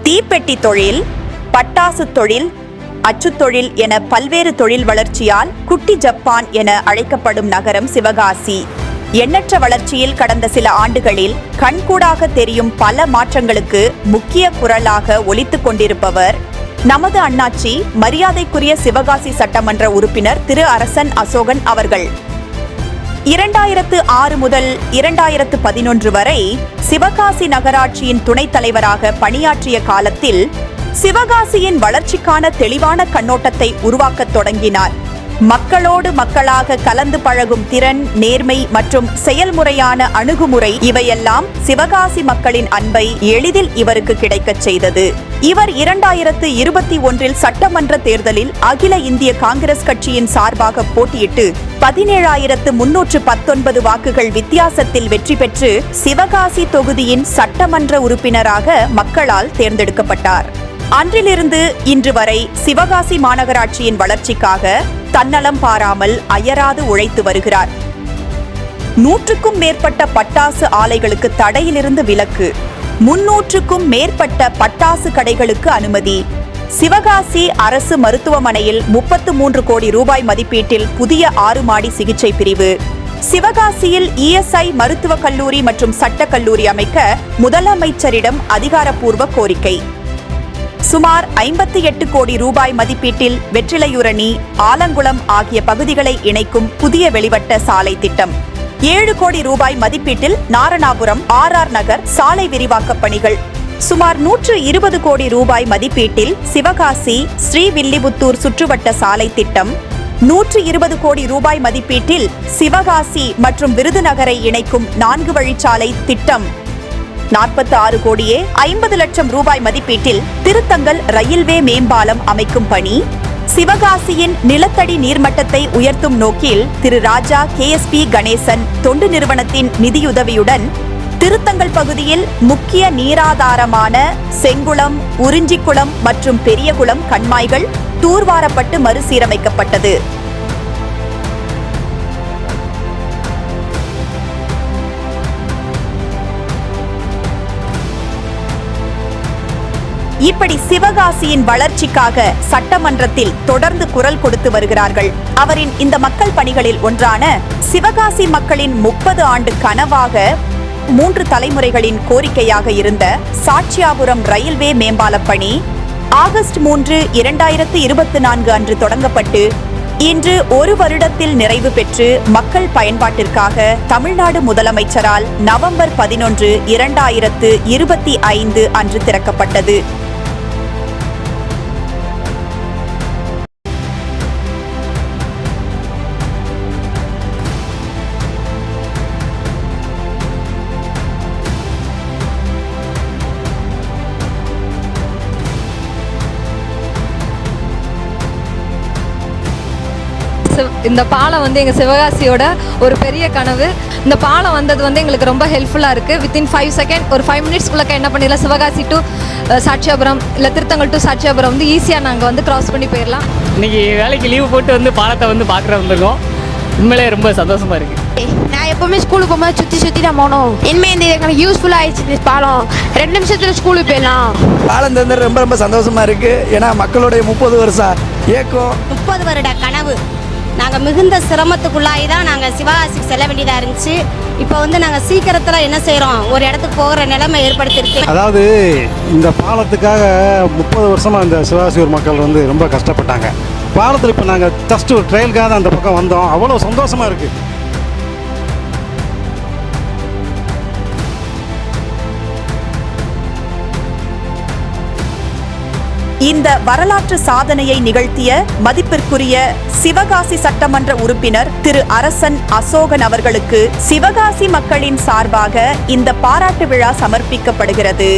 தீப்பெட்டி தொழில், பட்டாசு தொழில், அச்சுத்தொழில் என பல்வேறு தொழில் வளர்ச்சியால் குட்டி ஜப்பான் என அழைக்கப்படும் நகரம் சிவகாசி. எண்ணற்ற வளர்ச்சியில் கடந்த சில ஆண்டுகளில் கண்கூடாக தெரியும் பல மாற்றங்களுக்கு முக்கிய குரலாக ஒலித்துக் கொண்டிருப்பவர் நமது அண்ணாச்சி, மரியாதைக்குரிய சிவகாசி சட்டமன்ற உறுப்பினர் திரு அரசன் அசோகன் அவர்கள். 2006 முதல் 2011 வரை சிவகாசி நகராட்சியின் துணைத் தலைவராக பணியாற்றிய காலத்தில் சிவகாசியின் வளர்ச்சிக்கான தெளிவான கண்ணோட்டத்தை உருவாக்கத் தொடங்கினார். மக்களோடு மக்களாக கலந்து பழகும் திறன், நேர்மை மற்றும் செயல்முறையான அணுகுமுறை இவையெல்லாம் சிவகாசி மக்களின் அன்பை எளிதில் இவருக்கு கிடைக்கச் செய்தது. இவர் 2021 சட்டமன்ற தேர்தலில் அகில இந்திய காங்கிரஸ் கட்சியின் சார்பாக போட்டியிட்டு 17,319 வாக்குகள் வித்தியாசத்தில் வெற்றி பெற்று சிவகாசி தொகுதியின் சட்டமன்ற உறுப்பினராக மக்களால் தேர்ந்தெடுக்கப்பட்டார். அன்றிலிருந்து இன்று வரை சிவகாசி மாநகராட்சியின் வளர்ச்சிக்காக தன்னலம் பாராமல் அயராது உழைத்து வருகிறார். 100க்கும் மேற்பட்ட பட்டாசு ஆலைகளுக்கு தடையிலிருந்து விலக்கு, 300க்கும் மேற்பட்ட பட்டாசு கடைகளுக்கு அனுமதி, சிவகாசி அரசு மருத்துவமனையில் 33 கோடி ரூபாய் மதிப்பீட்டில் புதிய 6 மாடி சிகிச்சை பிரிவு, சிவகாசியில் ESI மருத்துவக் கல்லூரி மற்றும் சட்டக் கல்லூரி அமைக்க முதலமைச்சரிடம் அதிகாரப்பூர்வ கோரிக்கை, சுமார் 58 கோடி ரூபாய் மதிப்பீட்டில் வெற்றிலையுரணி, ஆலங்குளம் ஆகிய பகுதிகளை இணைக்கும் புதிய வெளிவட்ட சாலை திட்டம், 7 கோடி ரூபாய் மதிப்பீட்டில் நாரணாபுரம் RR நகர் சாலை விரிவாக்க பணிகள், சுமார் 120 கோடி ரூபாய் மதிப்பீட்டில் சிவகாசி ஸ்ரீவில்லிபுத்தூர் சுற்றுவட்ட சாலை திட்டம், 120 கோடி ரூபாய் மதிப்பீட்டில் சிவகாசி மற்றும் விருதுநகரை இணைக்கும் 4 வழிச்சாலை திட்டம், 46 கோடியே 50 லட்சம் ரூபாய் மதிப்பீட்டில் திருத்தங்கல் ரயில்வே மேம்பாலம் அமைக்கும் பணி, சிவகாசியின் நிலத்தடி நீர்மட்டத்தை உயர்த்தும் நோக்கில் திரு ராஜா KSP கணேசன் தொண்டு நிறுவனத்தின் நிதியுதவியுடன் திருத்தங்கல் பகுதியில் முக்கிய நீராதாரமான செங்குளம், உறிஞ்சிக்குளம் மற்றும் பெரியகுளம் கண்மாய்கள் தூர்வாரப்பட்டு மறுசீரமைக்கப்பட்டது. இப்படி சிவகாசியின் வளர்ச்சிக்காக சட்டமன்றத்தில் தொடர்ந்து குரல் கொடுத்து வருகிறார்கள். அவரின் இந்த மக்கள் பணிகளில் ஒன்றான சிவகாசி மக்களின் 30 ஆண்டு கனவாக 3 தலைமுறைகளின் கோரிக்கையாக இருந்த சாட்சியாபுரம் ரயில்வே மேம்பால பணி ஆகஸ்ட் 3, 2024 அன்று தொடங்கப்பட்டு இன்று 1 வருடத்தில் நிறைவு பெற்று மக்கள் பயன்பாட்டிற்காக தமிழ்நாடு முதலமைச்சரால் நவம்பர் 11, 2025 அன்று திறக்கப்பட்டது. இந்த பாலம் எங்கள் சிவகாசியோட ஒரு பெரிய கனவு. இந்த பாலம் வந்தது எங்களுக்கு ரொம்ப ஹெல்ப்ஃபுல்லாக இருக்குது. வித்தின் 5 செகண்ட், ஒரு 5 மினிட்ஸ்க்குள்ளே என்ன பண்ணிடலாம், சிவகாசி டு சாட்சியாபுரம் இல்லை திருத்தங்கல் டு சாட்சியாபுரம் ஈஸியாக நாங்கள் கிராஸ் பண்ணி போயிடலாம். இன்றைக்கி வேலைக்கு லீவு போட்டு பாலத்தை பார்க்குற வந்திருக்கோம். உண்மையிலே ரொம்ப சந்தோஷமாக இருக்குது. நான் எப்போவுமே ஸ்கூலுக்கு போகும்போது சுற்றி தான் போகணும். இனிமேல் இந்த எங்களுக்கு யூஸ்ஃபுல்லாக ஆயிடுச்சு. பாலம் 2 நிமிஷத்தில் ஸ்கூலுக்கு போயிடலாம். பாலம் தந்து ரொம்ப சந்தோஷமாக இருக்குது. ஏன்னா மக்களுடைய 30 வருஷம் ஏக்கம், 30 வருட கனவு நாங்கள் மிகுந்த சிரமத்துக்குள்ளாகி தான் நாங்கள் சிவகாசிக்கு செல்ல வேண்டியதாக இருந்துச்சு. இப்போ நாங்கள் சீக்கிரத்தில் என்ன செய்கிறோம், ஒரு இடத்துக்கு போகிற நிலைமை ஏற்படுத்தியிருக்கு. அதாவது இந்த பாலத்துக்காக 30 வருஷமாக இந்த சிவகாசியூர் மக்கள் ரொம்ப கஷ்டப்பட்டாங்க. பாலத்தில் இப்போ நாங்கள் ஜஸ்ட் ஒரு ட்ரெயிலுக்காக தான் அந்த பக்கம் வந்தோம். அவ்வளோ சந்தோஷமாக இருக்குது. இந்த வரலாற்று சாதனையை நிகழ்த்திய மதிப்பிற்குரிய சிவகாசி சட்டமன்ற உறுப்பினர் திரு அரசன் அசோகன் அவர்களுக்கு சிவகாசி மக்களின் சார்பாக இந்த பாராட்டு விழா சமர்ப்பிக்கப்படுகிறது.